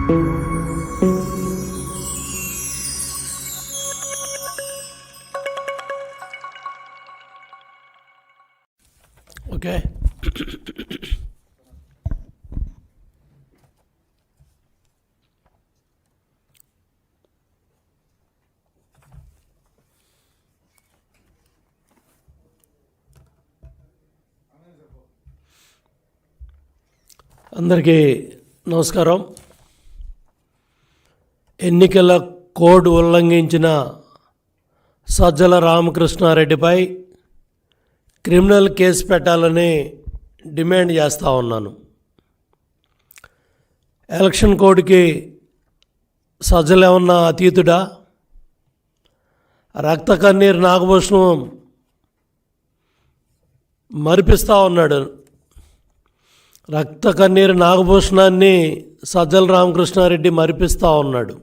Okay, అందరికీ నమస్కారం. ఎన్నికల కోడ్ ఉల్లంఘించిన సజ్జల రామకృష్ణారెడ్డిపై క్రిమినల్ కేసు పెట్టాలని డిమాండ్ చేస్తూ ఉన్నాను. ఎలక్షన్ కోడ్కి సజ్జల ఏమన్నా అతీతుడా? రక్త కన్నీరు నాగభూషణం మరిపిస్తూ ఉన్నాడు. రక్త కన్నీరు నాగభూషణాన్ని సజ్జల రామకృష్ణారెడ్డి మరిపిస్తూ ఉన్నాడు.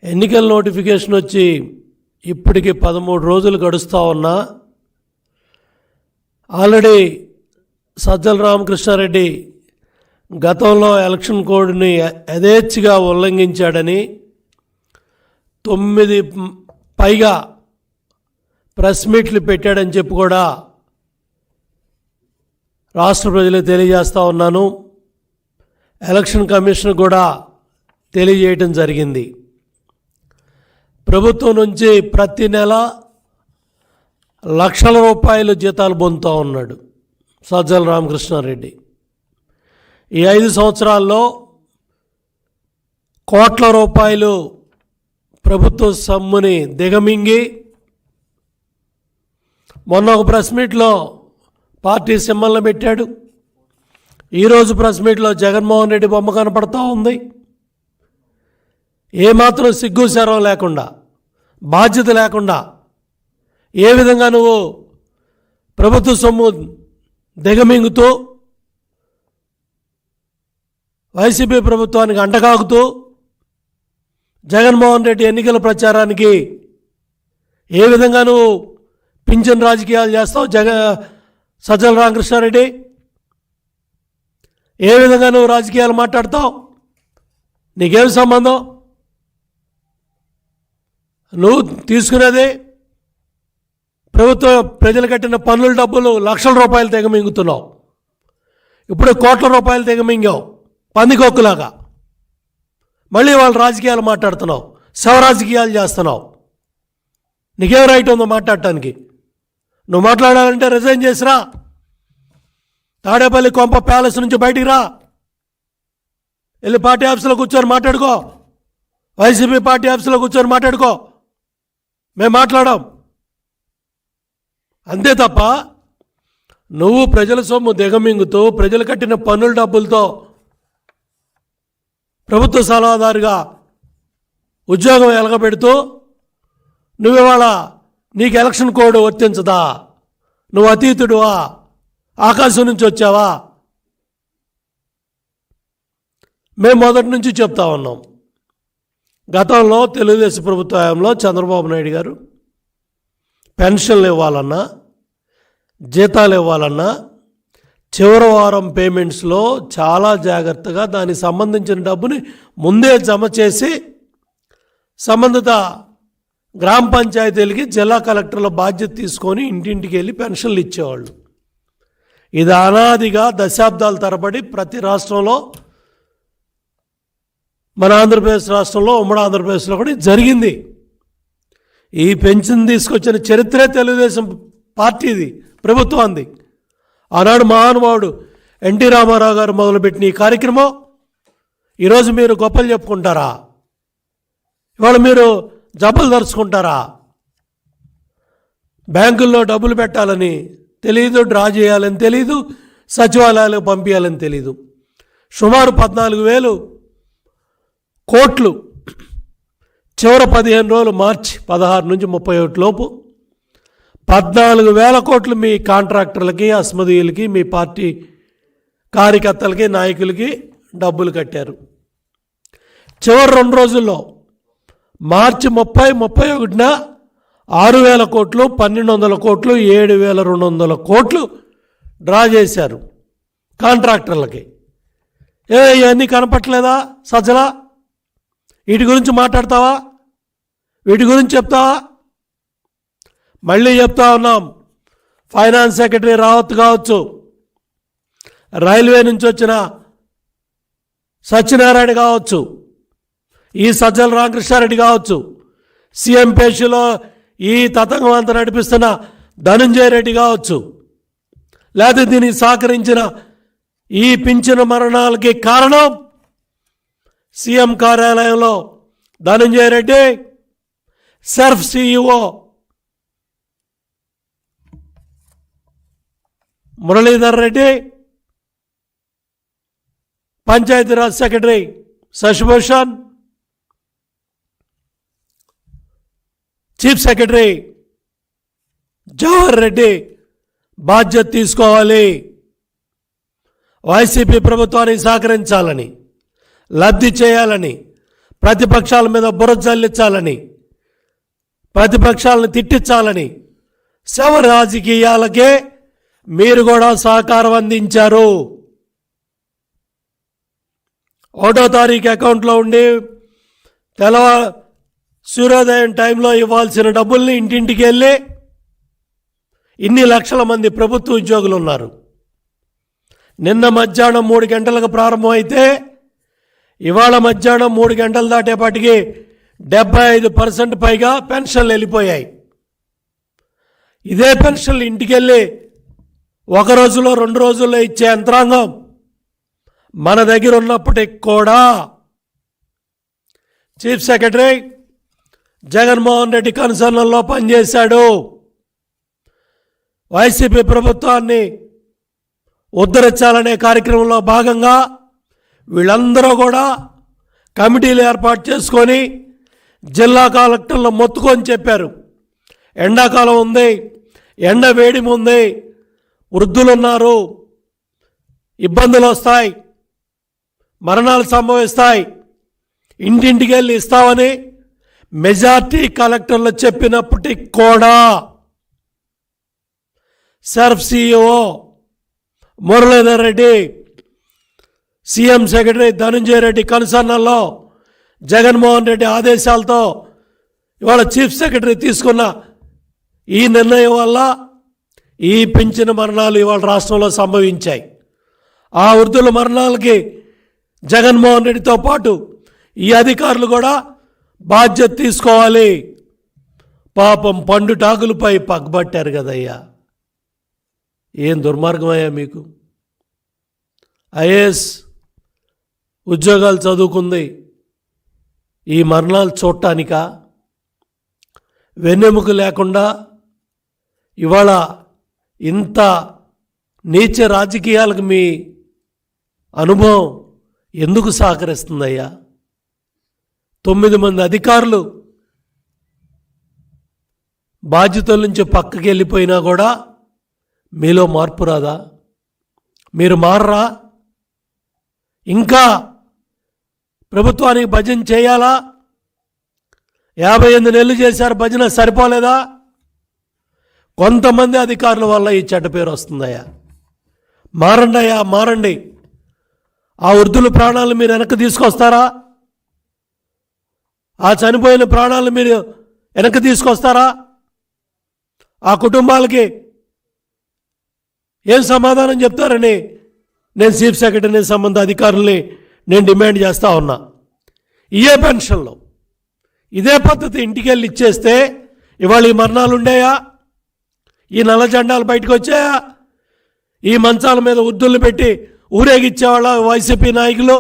ఎన్నికల నోటిఫికేషన్ వచ్చి ఇప్పటికి 13 రోజులు గడుస్తూ ఉన్నా ఆల్రెడీ సజ్జల రామకృష్ణారెడ్డి గతంలో ఎలక్షన్ కోడ్ని యథేచ్ఛగా ఉల్లంఘించాడని 9 పైగా ప్రెస్ మీట్లు పెట్టాడని చెప్పి కూడా రాష్ట్ర ప్రజలకు తెలియజేస్తూ ఉన్నాను. ఎలక్షన్ కమిషన్ కూడా తెలియజేయటం జరిగింది. ప్రభుత్వం నుంచి ప్రతి నెల లక్షల రూపాయలు జీతాలు పొందుతూ ఉన్నాడు సజ్జల రామకృష్ణారెడ్డి. ఈ 5 సంవత్సరాల్లో కోట్ల రూపాయలు ప్రభుత్వ సొమ్ముని దిగమింగి మొన్న ఒక ప్రెస్ మీట్లో పార్టీ సింబల్ని పెట్టాడు. ఈరోజు ప్రెస్ మీట్లో జగన్మోహన్ రెడ్డి బొమ్మ కనపడుతూ ఉంది. ఏమాత్రం సిగ్గు శరం లేకుండా, బాధ్యత లేకుండా ఏ విధంగా నువ్వు ప్రభుత్వ సొమ్ము దిగమింగుతూ వైసీపీ ప్రభుత్వానికి అంటకాగుతూ జగన్మోహన్ రెడ్డి ఎన్నికల ప్రచారానికి ఏ విధంగా నువ్వు పింఛన్ రాజకీయాలు చేస్తావు? సజ్జల రామకృష్ణారెడ్డి ఏ విధంగా నువ్వు రాజకీయాలు మాట్లాడతావు? నీకేం సంబంధం? నువ్వు తీసుకునేది ప్రభుత్వం ప్రజలు కట్టిన పన్నుల డబ్బులు లక్షల రూపాయలు తెగమింగుతున్నావు. ఇప్పుడు కోట్ల రూపాయలు తెగమింగావు పందికొక్కులాగా. మళ్ళీ వాళ్ళు రాజకీయాలు మాట్లాడుతున్నావు, శవ రాజకీయాలు చేస్తున్నావు. నీకేం రైట్ ఉందో మాట్లాడటానికి? నువ్వు మాట్లాడాలంటే రిజైన్ చేసిరా, తాడేపల్లి కొంప ప్యాలెస్ నుంచి బయటికి రా, వెళ్ళి పార్టీ ఆఫీసులో కూర్చొని మాట్లాడుకో, వైసీపీ పార్టీ ఆఫీసులో కూర్చొని మాట్లాడుకో, మేము మాట్లాడాం. అంతే తప్ప నువ్వు ప్రజల సొమ్ము దిగమింగుతూ ప్రజలు కట్టిన పన్నుల డబ్బులతో ప్రభుత్వ సలహాదారుగా ఉద్యోగం ఎలగబెడుతూ నువ్వివాళ నీకు ఎలక్షన్ కోడ్ వర్తించదా? నువ్వు అతీతుడువా? ఆకాశం నుంచి వచ్చావా? మేము మొదటి నుంచి చెప్తా ఉన్నాం. గతంలో తెలుగుదేశం ప్రభుత్వ హయాంలో చంద్రబాబు నాయుడు గారు పెన్షన్లు ఇవ్వాలన్నా, జీతాలు ఇవ్వాలన్నా చివరి వారం పేమెంట్స్లో చాలా జాగ్రత్తగా దానికి సంబంధించిన డబ్బుని ముందే జమ చేసి సంబంధిత గ్రామ పంచాయతీలకి జిల్లా కలెక్టర్ల బాధ్యత తీసుకొని ఇంటింటికి వెళ్ళి పెన్షన్లు ఇచ్చేవాళ్ళు. ఇది అనాదిగా దశాబ్దాల తరబడి ప్రతి రాష్ట్రంలో, మన ఆంధ్రప్రదేశ్ రాష్ట్రంలో, ఉమ్మడి ఆంధ్రప్రదేశ్లో కూడా జరిగింది. ఈ పెన్షన్ తీసుకొచ్చిన చరిత్రే తెలుగుదేశం పార్టీది, ప్రభుత్వాన్ని. ఆనాడు మహానుభావుడు ఎన్టీ రామారావు గారు మొదలుపెట్టిన ఈ కార్యక్రమం ఈరోజు మీరు గొప్పలు చెప్పుకుంటారా? ఇవాళ మీరు జబ్బలు దరుచుకుంటారా? బ్యాంకుల్లో డబ్బులు పెట్టాలని తెలీదు, డ్రా చేయాలని తెలీదు, సచివాలయాలకు పంపించాలని తెలీదు. సుమారు 14,000 కోట్లు చివరి 15 రోజులు మార్చి 16 నుంచి 31 లోపు 14,000 కోట్లు మీ కాంట్రాక్టర్లకి, అస్మదీయులకి, మీ పార్టీ కార్యకర్తలకి, నాయకులకి డబ్బులు కట్టారు. చివరి 2 రోజుల్లో మార్చి 30, 31న 6,000 కోట్లు, 1,200 కోట్లు, 7,200 కోట్లు డ్రా చేశారు కాంట్రాక్టర్లకి. ఇవన్నీ కనపట్లేదా సజ్జల? వీటి గురించి మాట్లాడతావా? వీటి గురించి చెప్తావా? మళ్ళీ చెప్తా ఉన్నాం, ఫైనాన్స్ సెక్రటరీ రావత్ కావచ్చు, రైల్వే నుంచి వచ్చిన సత్యనారాయణ కావచ్చు, ఈ సజ్జల రామకృష్ణారెడ్డి కావచ్చు, సీఎం పేషిలో ఈ తతంగం అంతా నడిపిస్తున్న ధనంజయ రెడ్డి కావచ్చు, లేకపోతే దీనికి సహకరించిన ఈ పింఛను మరణాలకి కారణం సీఎం కార్యాలయంలో Dhananjaya Reddy, SERP CEO Muralidhar Reddy, Panchayati Raj secretary Shashibhushan, chief secretary Jawahar Reddy బాధ్యత తీసుకోవాలి. వైసీపీ ప్రభుత్వానికి సహకరించాలని, లబ్ధి చేయాలని, ప్రతిపక్షాల మీద బురద జల్లించాలని, ప్రతిపక్షాలను తిట్టించాలని శవ రాజకీయాలకే మీరు కూడా సహకారం అందించారు. 1వ తారీఖు అకౌంట్లో ఉండి సూర్యోదయం టైంలో ఇవ్వాల్సిన డబ్బుల్ని ఇంటింటికి వెళ్ళి ఇన్ని లక్షల మంది ప్రభుత్వ ఉద్యోగులు ఉన్నారు. నిన్న మధ్యాహ్నం 3 గంటలకు ప్రారంభమైతే ఇవాళ మధ్యాహ్నం 3 గంటలు దాటేపాటికి 75% పైగా పెన్షన్లు వెళ్ళిపోయాయి. ఇదే పెన్షన్లు ఇంటికి వెళ్ళి 1 రోజులో 2 రోజుల్లో ఇచ్చే యంత్రాంగం మన దగ్గర ఉన్నప్పటికి కూడా చీఫ్ సెక్రటరీ జగన్మోహన్ రెడ్డి కన్సర్న్లో పనిచేశాడు. వైసీపీ ప్రభుత్వాన్ని ఉద్ధరించాలనే కార్యక్రమంలో భాగంగా వీళ్ళందరూ కూడా కమిటీలు ఏర్పాటు చేసుకొని జిల్లా కలెక్టర్లు మొత్తుకొని చెప్పారు, ఎండాకాలం ఉంది, ఎండ వేడిమి ఉంది, వృద్ధులు ఉన్నారు, ఇబ్బందులు వస్తాయి, మరణాలు సంభవిస్తాయి, ఇంటింటికి వెళ్ళి ఇస్తామని మెజార్టీ కలెక్టర్లు చెప్పినప్పటికీ కూడా SERP CEO Muralidhar Reddy, CM secretary Dhananjaya Reddy కన్సర్న్లో జగన్మోహన్ రెడ్డి ఆదేశాలతో ఇవాళ చీఫ్ సెక్రటరీ తీసుకున్న ఈ నిర్ణయం వల్ల ఈ పింఛను మరణాలు ఇవాళ రాష్ట్రంలో సంభవించాయి. ఆ వృద్ధుల మరణాలకి జగన్మోహన్ రెడ్డితో పాటు ఈ అధికారులు కూడా బాధ్యత తీసుకోవాలి. పాపం పండుటాకులపై పక్కబట్టారు కదయ్యా, ఏం దుర్మార్గమయ్యా మీకు. ఐఏఎస్ ఉద్యోగాలు చదువుకుంది ఈ మరణాలు చూడటానికా? వెన్నెముక లేకుండా ఇవాళ ఇంత నీచ రాజకీయాలకు మీ అనుభవం ఎందుకు సహకరిస్తుందయ్యా? 9 మంది అధికారులు బాధ్యతల నుంచి పక్కకి వెళ్ళిపోయినా కూడా మీలో మార్పు రాదా? మీరు మారరా? ఇంకా ప్రభుత్వానికి భజన చేయాలా? 58 నెలలు చేశారు, భజన సరిపోలేదా? కొంతమంది అధికారుల వల్ల ఈ చెడ్డ పేరు వస్తుందయ్యా. మారండి అయ్యా, మారండి. ఆ వృద్ధుల ప్రాణాలు మీరు వెనక్కి తీసుకొస్తారా? ఆ చనిపోయిన ప్రాణాలు మీరు వెనక్కి తీసుకొస్తారా? ఆ కుటుంబాలకి ఏం సమాధానం చెప్తారని నేను చీఫ్ సెక్రటరీని, సంబంధ అధికారుల్ని నేను డిమాండ్ చేస్తూ ఉన్నా. ఇదే పెన్షన్లో ఇదే పద్ధతి ఇంటికి వెళ్ళి ఇచ్చేస్తే ఇవాళ ఈ మరణాలు ఉండేయా? ఈ నల్ల జెండాలు బయటకు వచ్చాయా? ఈ మంచాల మీద ఉద్దులు పెట్టి ఊరేగిచ్చేవాళ్ళ వైసీపీ నాయకులు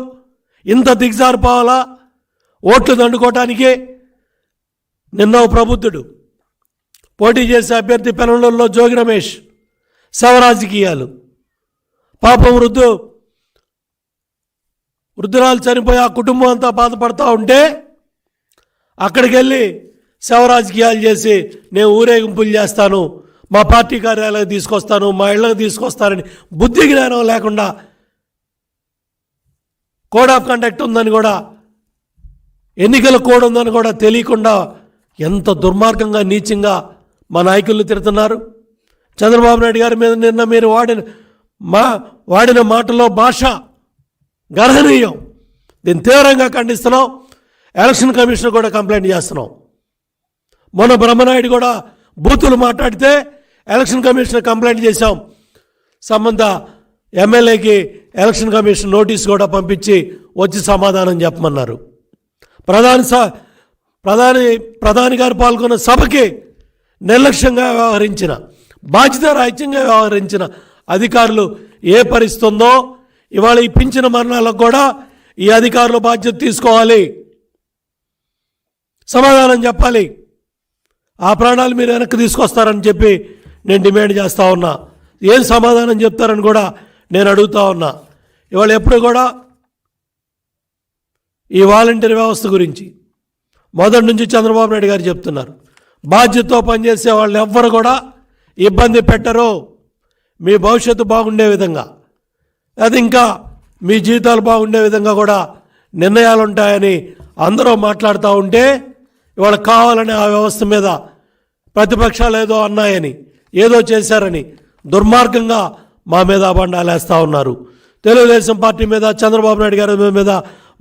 ఇంత దిగజారిపోవాలా ఓట్లు దండుకోవటానికి? నిన్న ప్రబుద్ధుడు పోటీ చేసే అభ్యర్థి పెనంలో జోగి రమేష్ శవరాజకీయాలు, పాపం వృద్ధురాలు చనిపోయి ఆ కుటుంబం అంతా బాధపడతా ఉంటే అక్కడికి వెళ్ళి శవరాజకీయాలు చేసి నేను ఊరేగింపులు చేస్తాను, మా పార్టీ కార్యాలయం తీసుకొస్తాను, మా ఇళ్ళకి తీసుకొస్తానని బుద్ధి జ్ఞానం లేకుండా, కోడ్ ఆఫ్ కండక్ట్ ఉందని కూడా, ఎన్నికల కోడ్ ఉందని కూడా తెలియకుండా ఎంత దుర్మార్గంగా నీచంగా మా నాయకులు తిడుతున్నారు. చంద్రబాబు నాయుడు గారి మీద నిన్న మీరు వాడిన మాటలో భాష గర్హనీయం. దీన్ని తీవ్రంగా ఖండిస్తున్నాం. ఎలక్షన్ కమిషన్ కూడా కంప్లైంట్ చేస్తున్నాం. మొన్న బ్రహ్మనాయుడు కూడా బూతులు మాట్లాడితే ఎలక్షన్ కమిషన్ కంప్లైంట్ చేశాం. సంబంధ ఎమ్మెల్యేకి ఎలక్షన్ కమిషన్ నోటీస్ కూడా పంపించి వచ్చి సమాధానం చెప్పమన్నారు. ప్రధాని గారు పాల్గొన్న సభకి నిర్లక్ష్యంగా వ్యవహరించిన, బాధ్యతారాహిత్యంగా వ్యవహరించిన అధికారులు ఏ పరిస్థితి ఉందో ఇవాళ ఈ పింఛను మరణాలకు కూడా ఈ అధికారులు బాధ్యత తీసుకోవాలి, సమాధానం చెప్పాలి. ఆ ప్రాణాలు మీరు వెనక్కి తీసుకొస్తారని చెప్పి నేను డిమాండ్ చేస్తూ ఉన్నా. ఏం సమాధానం చెప్తారని కూడా నేను అడుగుతూ ఉన్నా. ఇవాళ ఎప్పుడు కూడా ఈ వాలంటీర్ వ్యవస్థ గురించి మొదటి నుంచి చంద్రబాబు నాయుడు గారు చెప్తున్నారు. బాధ్యతతో పనిచేసే వాళ్ళని ఎవ్వరు కూడా ఇబ్బంది పెట్టరు. మీ భవిష్యత్తు బాగుండే విధంగా, అది ఇంకా మీ జీవితాలు బాగుండే విధంగా కూడా నిర్ణయాలు ఉంటాయని అందరూ మాట్లాడుతూ ఉంటే ఇవాళ కావాలని ఆ వ్యవస్థ మీద ప్రతిపక్షాలు ఏదో అన్నాయని, ఏదో చేశారని దుర్మార్గంగా మా మీద అబండాలు వేస్తూ ఉన్నారు. తెలుగుదేశం పార్టీ మీద, చంద్రబాబు నాయుడు గారి మీద,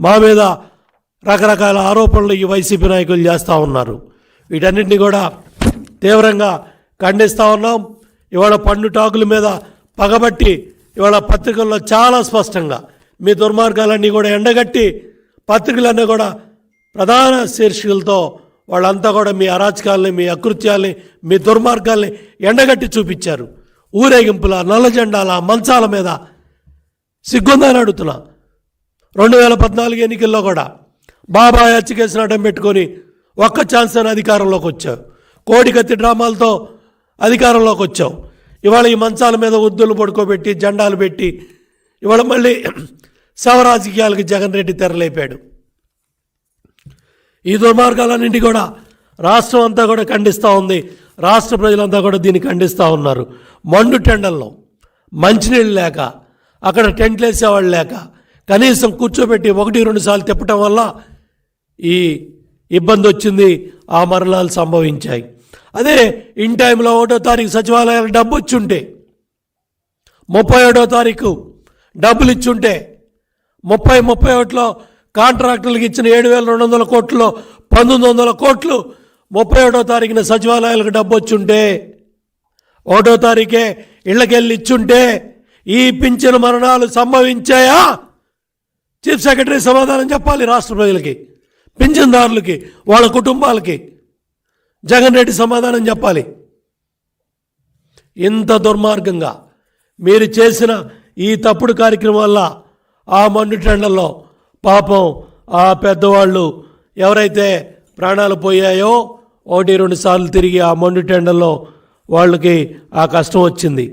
మా మీద రకరకాల ఆరోపణలు ఈ వైసీపీ నాయకులు చేస్తూ ఉన్నారు. వీటన్నింటినీ కూడా తీవ్రంగా ఖండిస్తూ ఉన్నాం. ఇవాళ పండుటాకుల మీద పగబట్టి ఇవాళ పత్రికల్లో చాలా స్పష్టంగా మీ దుర్మార్గాలన్నీ కూడా ఎండగట్టి, పత్రికలన్నీ కూడా ప్రధాన శీర్షికలతో వాళ్ళంతా కూడా మీ అరాచకాలని, మీ అకృత్యాలని, మీ దుర్మార్గాల్ని ఎండగట్టి చూపించారు. ఊరేగింపుల, నల్ల జెండాల, మంచాల మీద సిగ్గుందని అడుగుతున్నా. 2014 ఎన్నికల్లో కూడా బాబాయ్ హత్యకేసిన అడ్డం పెట్టుకొని ఒక్క ఛాన్స్ అని అధికారంలోకి వచ్చావు. కోడికత్తి డ్రామాలతో అధికారంలోకి వచ్చావు. ఇవాళ ఈ మంచాల మీద ఉద్దులు పడుకోబెట్టి, జెండాలు పెట్టి ఇవాళ మళ్ళీ శవరాజకీయాలకి జగన్ రెడ్డి తెరలేపాడు. ఈ దుర్మార్గాలన్నింటి కూడా రాష్ట్రం అంతా కూడా ఖండిస్తూ ఉంది. రాష్ట్ర ప్రజలంతా కూడా దీన్ని ఖండిస్తూ ఉన్నారు. మండు టెండల్లో మంచినీళ్ళు లేక, అక్కడ టెంట్లు వేసేవాళ్ళు లేక, కనీసం కూర్చోబెట్టి 1-2 సార్లు తిప్పటం వల్ల ఈ ఇబ్బంది వచ్చింది. ఆ మరణాలు సంభవించాయి. అదే ఇన్ టైంలో 1వ తారీఖు సచివాలయాలకు డబ్బు వచ్చుంటే, 31వ తారీఖు డబ్బులు ఇచ్చుంటే, 31లో కాంట్రాక్టర్లకు ఇచ్చిన 7,200 కోట్లలో 1,900 కోట్లు 31వ తారీఖున సచివాలయాలకు డబ్బు వచ్చుంటే, 1వ తారీఖే ఇళ్ళకెళ్ళి ఇచ్చుంటే ఈ పింఛను మరణాలు సంభవించాయా? చీఫ్ సెక్రటరీ సమాధానం చెప్పాలి రాష్ట్ర ప్రజలకి, పింఛన్దారులకి, వాళ్ళ కుటుంబాలకి. జగన్ రెడ్డి సమాధానం చెప్పాలి. ఇంత దుర్మార్గంగా మీరు చేసిన ఈ తప్పుడు కార్యక్రమం వల్ల ఆ మండు టెండల్లో పాపం ఆ పెద్దవాళ్ళు ఎవరైతే ప్రాణాలు పోయాయో 1-2 సార్లు తిరిగి ఆ మండు టెండల్లో వాళ్ళకి ఆ కష్టం వచ్చింది.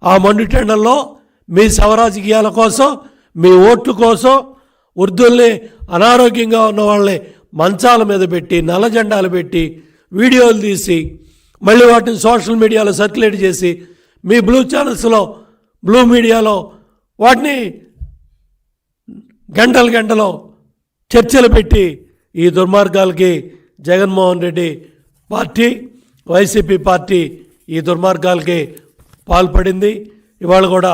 ఆ మండు టెండల్లో మీ శవరాజకీయాల కోసం, మీ ఓట్ల కోసం వృద్ధుల్ని, అనారోగ్యంగా ఉన్న వాళ్ళని మంచాల మీద పెట్టి, నల్ల జెండాలు పెట్టి, వీడియోలు తీసి మళ్ళీ వాటిని సోషల్ మీడియాలో సర్క్యులేట్ చేసి, మీ బ్లూ ఛానల్స్లో, బ్లూ మీడియాలో వాటిని గంటలు చర్చలు పెట్టి ఈ దుర్మార్గాలకి జగన్మోహన్ రెడ్డి పార్టీ, వైసీపీ పార్టీ ఈ దుర్మార్గాలకి పాల్పడింది. ఇవాళ కూడా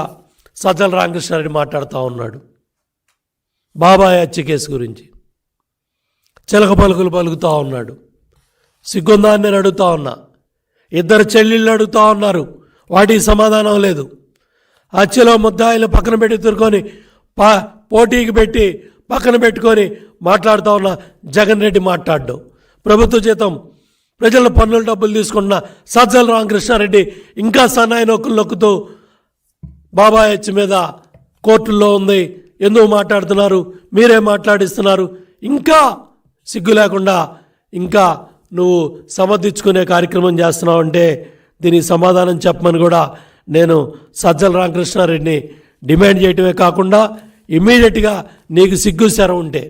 సజ్జల రామకృష్ణారెడ్డి మాట్లాడుతూ ఉన్నాడు బాబాయ్ హత్య కేసు గురించి. చిలక పలుకులు పలుకుతూ ఉన్నాడు. సిగ్గుందా అని నేను అడుగుతా ఉన్నా. 2 చెల్లెళ్ళు అడుగుతూ ఉన్నారు, వాటికి సమాధానం లేదు. హత్యలో ముద్దాయిలు పక్కన పెట్టి తిరుకొని పోటీకి పెట్టి పక్కన పెట్టుకొని మాట్లాడుతూ ఉన్న జగన్ రెడ్డి మాట్లాడు. ప్రభుత్వ జీతం, ప్రజల పన్నుల డబ్బులు తీసుకున్న సజ్జల రామకృష్ణారెడ్డి ఇంకా సన్నాయి నొక్కులు నొక్కుతూ బాబాయ్ హత్య మీద కోర్టుల్లో ఉంది, ఎందుకు మాట్లాడుతున్నారు, మీరే మాట్లాడిస్తున్నారు, ఇంకా సిగ్గు లేకుండా ఇంకా నువ్వు సమర్థించుకునే కార్యక్రమం చేస్తున్నావు అంటే దీనికి సమాధానం చెప్పమని కూడా నేను సజ్జల రామకృష్ణారెడ్డిని డిమాండ్ చేయటమే కాకుండా ఇమ్మీడియట్గా నీకు సిగ్గు శరం ఉంటే,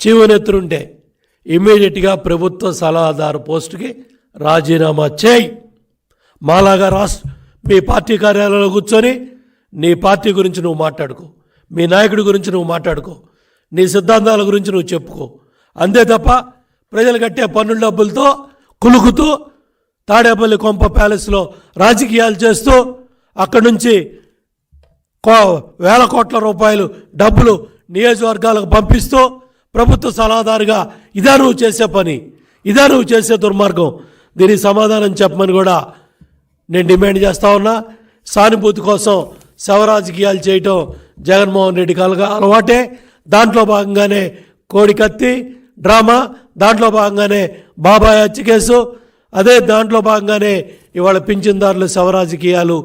చీవనెత్తురుంటే ఇమ్మీడియట్గా ప్రభుత్వ సలహాదారు పోస్టుకి రాజీనామా చేయి. మాలాగా మీ పార్టీ కార్యాలయంలో కూర్చొని నీ పార్టీ గురించి నువ్వు మాట్లాడుకో, మీ నాయకుడి గురించి నువ్వు మాట్లాడుకో, నీ సిద్ధాంతాల గురించి నువ్వు చెప్పుకో. అంతే తప్ప ప్రజలు కట్టే పన్నుల డబ్బులతో కులుకుతూ తాడేపల్లి కొంప ప్యాలెస్లో రాజకీయాలు చేస్తూ అక్కడి నుంచి వేల కోట్ల రూపాయలు డబ్బులు నియోజకవర్గాలకు పంపిస్తూ ప్రభుత్వ సలహాదారుగా ఇదా నువ్వు చేసే పని, ఇదా నువ్వు చేసే దుర్మార్గం? దీనికి సమాధానం చెప్పమని కూడా నేను డిమాండ్ చేస్తా ఉన్నా. సానుభూతి కోసం శవ రాజకీయాలు చేయటం జగన్మోహన్ రెడ్డికి అలవాటే. దాంట్లో భాగంగానే కోడికత్తి డ్రామా, దాంట్లో భాగంగానే బాబాయ్ హత్య కేసు, అదే దాంట్లో భాగంగానే ఇవాళ పింఛన్దారుల శవ రాజకీయాలు.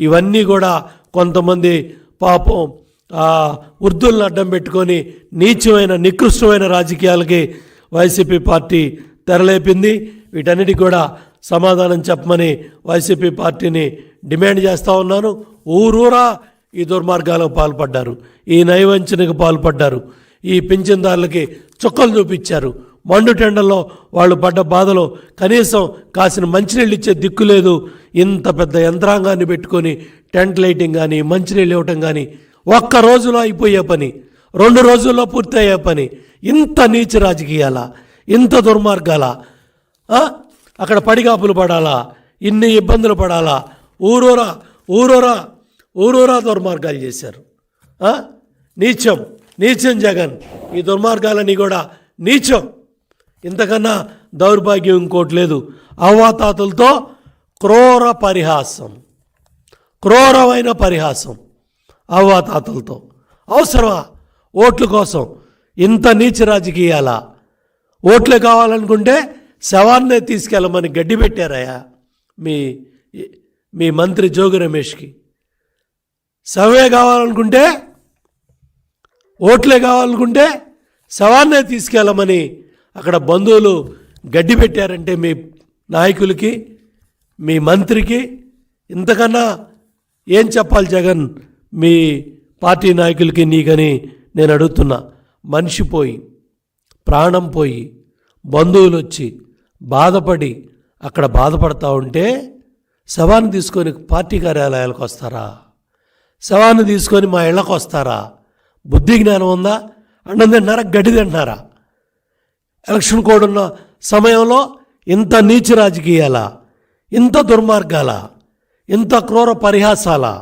ఇవన్నీ కూడా కొంతమంది పాపం వృద్ధులను అడ్డం పెట్టుకొని నీచమైన నికృష్టమైన రాజకీయాలకి వైసీపీ పార్టీ తెరలేపింది. వీటన్నిటికి కూడా సమాధానం చెప్పమని వైసీపీ పార్టీని డిమాండ్ చేస్తూ ఉన్నాను. ఊరూరా ఈ దుర్మార్గాలకు పాల్పడ్డారు, ఈ నైవంచనకు పాల్పడ్డారు, ఈ పింఛన్దారులకి చుక్కలు చూపించారు. మండు టెండల్లో వాళ్ళు పడ్డ బాధలో కనీసం కాసిన మంచినీళ్ళు ఇచ్చే దిక్కు లేదు. ఇంత పెద్ద యంత్రాంగాన్ని పెట్టుకొని టెంట్ లైటింగ్ కానీ మంచినీళ్ళు ఇవ్వటం కానీ ఒక్క రోజులో అయిపోయే పని, 2 రోజుల్లో పూర్తయ్యే పని. ఇంత నీచ రాజకీయాలా, ఇంత దుర్మార్గాలా? అక్కడ పడిగాపులు పడాలా, ఇన్ని ఇబ్బందులు పడాలా? ఊరూరా ఊరూరా ఊరూరా దుర్మార్గాలు చేశారు. నీచం నీచం జగన్. ఈ దుర్మార్గాలని కూడా నీచం. ఇంతకన్నా దౌర్భాగ్యం ఇంకోటి లేదు. అవ్వాతాతలతో క్రూర పరిహాసం, క్రూరమైన పరిహాసం అవ్వాతాతలతో. అవసరమా ఓట్ల కోసం ఇంత నీచ రాజకీయాలా? ఓట్లే కావాలనుకుంటే శవాన్నే తీసుకెళ్ళమని గడ్డి పెట్టారయ్యా మీ మంత్రి జోగి రమేష్కి. శవే కావాలనుకుంటే, ఓట్లే కావాలనుకుంటే శవాన్నే తీసుకెళ్ళమని అక్కడ బంధువులు గడ్డి పెట్టారంటే మీ నాయకులకి, మీ మంత్రికి ఇంతకన్నా ఏం చెప్పాలి జగన్ మీ పార్టీ నాయకులకి నీకని నేను అడుగుతున్నా. మనిషి పోయి, ప్రాణం పోయి, బంధువులు వచ్చి బాధపడి అక్కడ బాధపడతా ఉంటే శవాన్ని తీసుకొని పార్టీ కార్యాలయాలకు వస్తారా? శవాన్ని తీసుకొని మా ఇళ్ళకు వస్తారా? బుద్ధి జ్ఞానం ఉందా? అన్నం తింటున్నారా, గడ్డి తింటున్నారా? ఎలక్షన్ కోడ్ ఉన్న సమయంలో ఇంత నీచ రాజకీయాలా, ఇంత దుర్మార్గాల, ఇంత క్రూర పరిహాసాలా?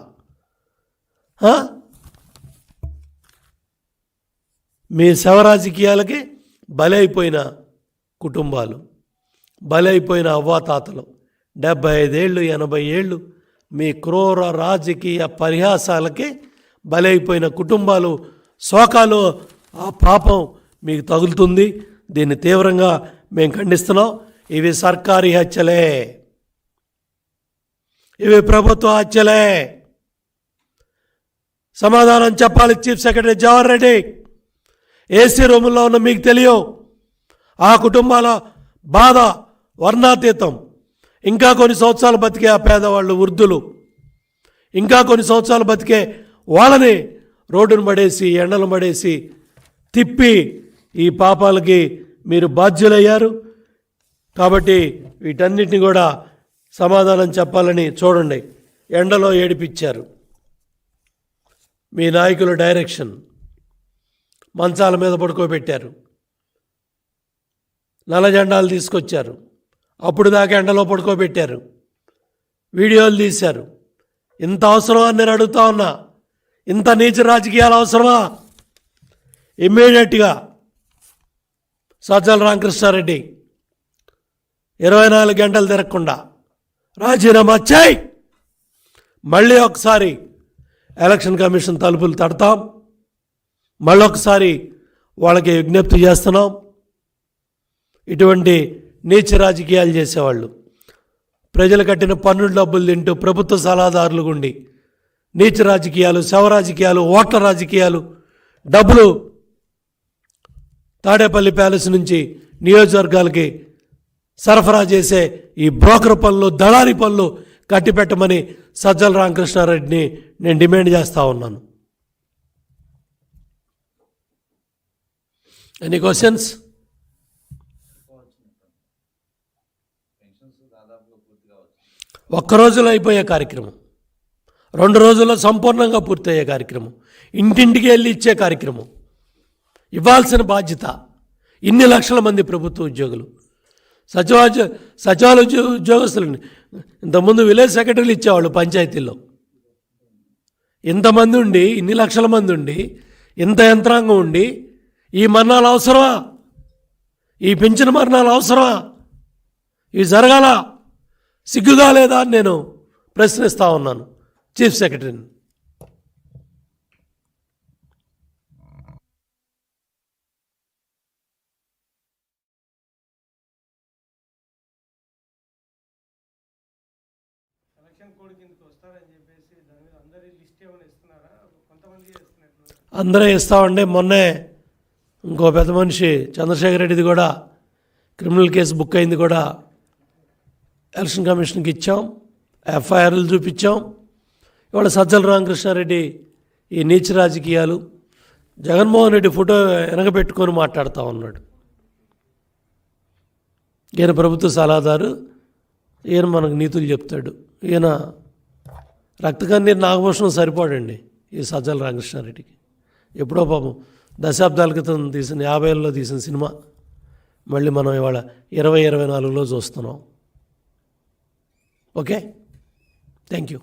మీ శవ రాజకీయాలకి బలైపోయిన కుటుంబాలు, బలైపోయిన అవ్వాతాతలు, 75 ఏళ్ళు 80 ఏళ్ళు మీ క్రూర రాజకీయ పరిహాసాలకి బలైపోయిన కుటుంబాలు శోకాలు, ఆ పాపం మీకు తగులుతుంది. దీన్ని తీవ్రంగా మేము ఖండిస్తున్నాం. ఇవి సర్కారీ హత్యలే, ఇవి ప్రభుత్వ హత్యలే. సమాధానం చెప్పాలి chief secretary Jawahar Reddy. AC రూముల్లో ఉన్న మీకు తెలియవు ఆ కుటుంబాల బాధ వర్ణాతీతం. ఇంకా కొన్ని సంవత్సరాలు బతికే ఆ పేదవాళ్ళు, వృద్ధులు, ఇంకా కొన్ని సంవత్సరాలు బతికే వాళ్ళని రోడ్డును పడేసి, ఎండలు పడేసి తిప్పి ఈ పాపాలకి మీరు బాధ్యులయ్యారు. కాబట్టి వీటన్నిటిని కూడా సమాధానం చెప్పాలని చూడండి. ఎండలో ఏడిపించారు మీ నాయకుల డైరెక్షన్. మంచాల మీద పడుకోబెట్టారు, నల్ల జెండాలు తీసుకొచ్చారు, అప్పుడు దాకా ఎండలో పడుకోబెట్టారు, వీడియోలు తీశారు. ఇంత అవసరమా అని నేను అడుగుతా ఉన్నా. ఇంత నీచ రాజకీయాలు అవసరమా? ఇమ్మీడియట్గా సజ్జల రామకృష్ణారెడ్డి 24 గంటలు తిరగకుండా రాజీనామా చేయి. మళ్ళీ ఒకసారి ఎలక్షన్ కమిషన్ తలుపులు తడతాం. మళ్ళొకసారి వాళ్ళకి విజ్ఞప్తి చేస్తున్నాం. ఇటువంటి నీచ రాజకీయాలు చేసేవాళ్ళు, ప్రజలు కట్టిన పన్నుల డబ్బులు తింటూ ప్రభుత్వ సలహాదారులు గుండి నీచ రాజకీయాలు, శవ రాజకీయాలు, ఓట్ల రాజకీయాలు, డబ్బులు తాడేపల్లి ప్యాలెస్ నుంచి నియోజకవర్గాలకి సరఫరా చేసే ఈ బ్రోకర్ పనులు, దళారీ పనులు కట్టిపెట్టమని సజ్జల రామకృష్ణారెడ్డిని నేను డిమాండ్ చేస్తూ ఉన్నాను. Any questions? ఒక్క రోజులో అయిపోయే కార్యక్రమం, 2 రోజుల్లో సంపూర్ణంగా పూర్తయ్యే కార్యక్రమం, ఇంటింటికి వెళ్ళి ఇచ్చే కార్యక్రమం. ఇవ్వాల్సిన బాధ్యత ఇన్ని లక్షల మంది ప్రభుత్వ ఉద్యోగులు, సచివాలయ ఉద్యోగస్తులని. ఇంతకుముందు విలేజ్ సెక్రటరీలు ఇచ్చేవాళ్ళు పంచాయతీల్లో. ఇంతమంది ఉండి, ఇన్ని లక్షల మంది ఉండి, ఇంత యంత్రాంగం ఉండి ఈ మరణాలు అవసరమా? ఈ పెంచిన మరణాలు అవసరమా? ఇవి జరగాల? సిగ్గుగా లేదా అని నేను ప్రశ్నిస్తూ ఉన్నాను చీఫ్ సెక్రటరీని. అందరూ ఇస్తామండి. మొన్నే ఇంకో పెద్ద మనిషి చంద్రశేఖర్ రెడ్డిది కూడా క్రిమినల్ కేసు బుక్ అయింది కూడా ఎలక్షన్ కమిషన్కి ఇచ్చాం, ఎఫ్ఐఆర్లు చూపించాం. ఇవాళ సజ్జల రామకృష్ణారెడ్డి ఈ నీచ రాజకీయాలు, జగన్మోహన్ రెడ్డి ఫోటో వెనకబెట్టుకొని మాట్లాడుతూ ఉన్నాడు. ఈయన ప్రభుత్వ సలహాదారు, ఈయన మనకు నీతులు చెప్తాడు. ఈయన రక్తకన్నీరు నాగభూషణం సరిపోడండి ఈ సజ్జల రామకృష్ణారెడ్డికి. ఎప్పుడో పాపం దశాబ్దాల క్రితం తీసిన 50ల్లో తీసిన సినిమా మళ్ళీ మనం ఇవాళ 2024లో చూస్తున్నాం. Okay, thank you.